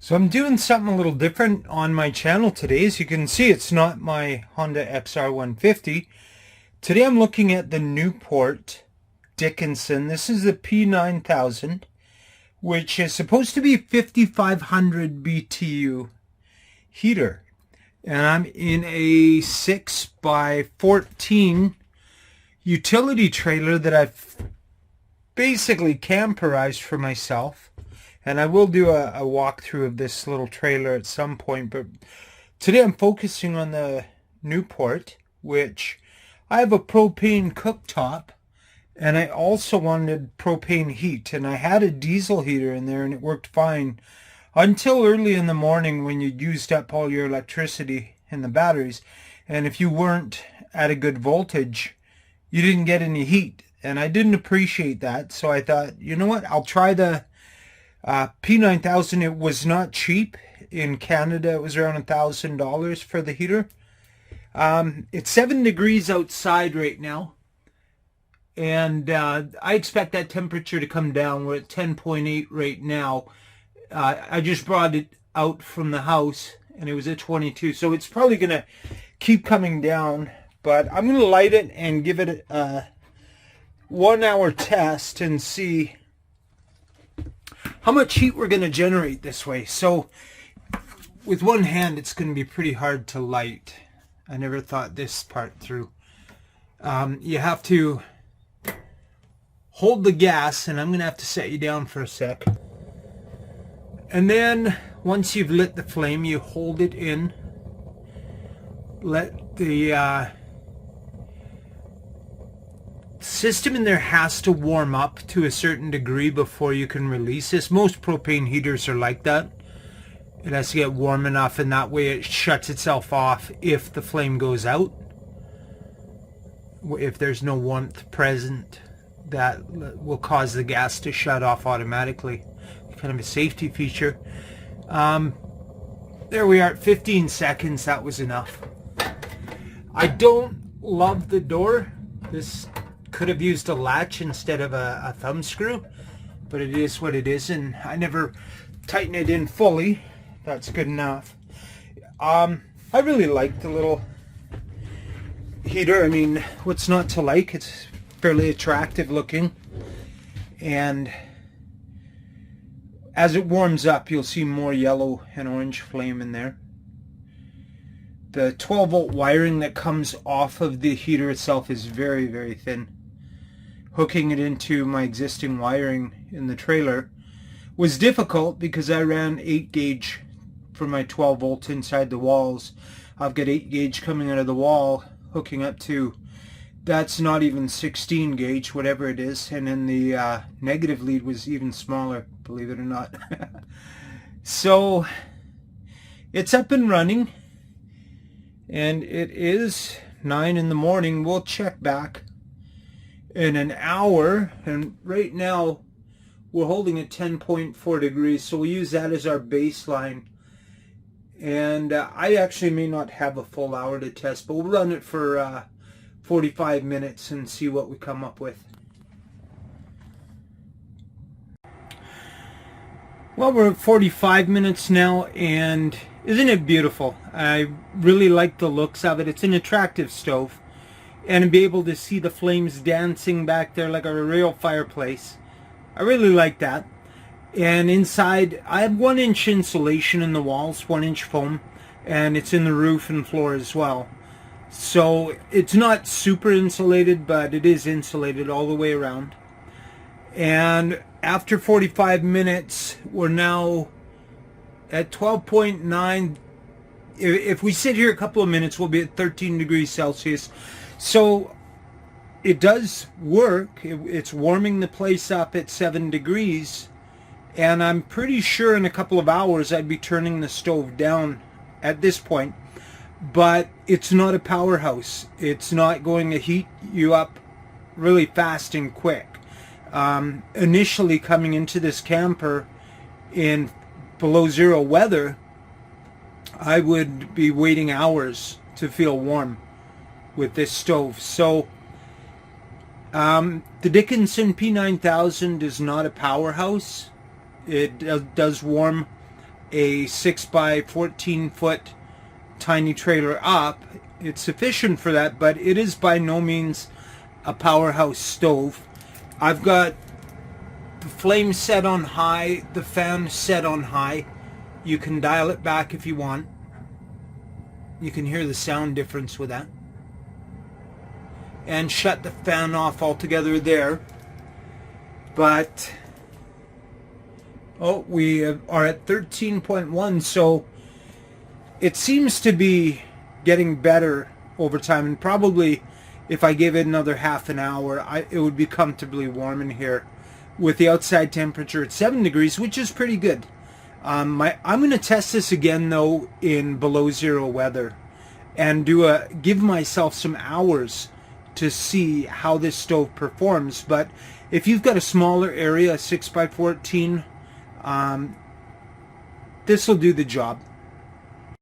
So I'm doing something a little different on my channel today. As you can see, it's not my Honda XR150. Today I'm looking at the Newport Dickinson. This is the p9000, which is supposed to be 5,500 BTU heater. And I'm in a 6x14 utility trailer that I've basically camperized for myself. And I will do a walkthrough of this little trailer at some point, but today I'm focusing on the Newport, which I have a propane cooktop, and I also wanted propane heat, and I had a diesel heater in there and it worked fine until early in the morning when you used up all your electricity in the batteries, and if you weren't at a good voltage, you didn't get any heat, and I didn't appreciate that. So I thought, you know what, I'll try the p9000. It was not cheap. In Canada it was around $1,000 for the heater. It's 7 degrees outside right now, and I expect that temperature to come down. We're at 10.8 right now. I just brought it out from the house and it was at 22, so it's probably gonna keep coming down, but I'm gonna light it and give it a 1 hour test and see how much heat we're going to generate this way. So with one hand it's going to be pretty hard to light. I never thought this part through. You have to hold the gas, and I'm going to have to set you down for a sec. And then once you've lit the flame, you hold it in, let the system in there has to warm up to a certain degree before you can release this. Most propane heaters are like that. It has to get warm enough, and that way it shuts itself off if the flame goes out. If there's no warmth present, that will cause the gas to shut off automatically. Kind of a safety feature. There we are at 15 seconds. That was enough. I don't love the door. This could have used a latch instead of a thumb screw, but it is what it is, and I never tighten it in fully. That's good enough. I really like the little heater. I mean, what's not to like? It's fairly attractive looking, and as it warms up you'll see more yellow and orange flame in there. The 12 volt wiring that comes off of the heater itself is very, very thin. Hooking it into my existing wiring in the trailer was difficult because I ran 8 gauge for my 12 volt inside the walls. I've got 8 gauge coming out of the wall hooking up to, that's not even 16 gauge, whatever it is, and then the negative lead was even smaller, believe it or not. So it's up and running, and it is 9 in the morning. We'll check back in an hour, and right now we're holding at 10.4 degrees, so we'll use that as our baseline. And I actually may not have a full hour to test, but we'll run it for 45 minutes and see what we come up with. Well, we're at 45 minutes now, and isn't it beautiful? I really like the looks of it. It's an attractive stove, and be able to see the flames dancing back there like a real fireplace. I really like that. And inside I have 1-inch insulation in the walls, 1-inch foam, and it's in the roof and floor as well. So it's not super insulated, but it is insulated all the way around. And after 45 minutes we're now at 12.9. If we sit here a couple of minutes we'll be at 13 degrees Celsius. So it does work. It's warming the place up at 7 degrees, and I'm pretty sure in a couple of hours I'd be turning the stove down at this point. But it's not a powerhouse. It's not going to heat you up really fast and quick. Initially coming into this camper in below zero weather, I would be waiting hours to feel warm with this stove. So the Dickinson p9000 is not a powerhouse. It does warm a 6 by 14 foot tiny trailer up. It's sufficient for that, but it is by no means a powerhouse stove. I've got the flame set on high, the fan set on high. You can dial it back if you want. You can hear the sound difference with that. And shut the fan off altogether there. But oh, we are at 13.1, so it seems to be getting better over time, and probably if I gave it another half an hour, it would be comfortably warm in here with the outside temperature at 7 degrees, which is pretty good. I'm going to test this again though in below zero weather and give myself some hours to see how this stove performs. But if you've got a smaller area, 6 by 14, this will do the job.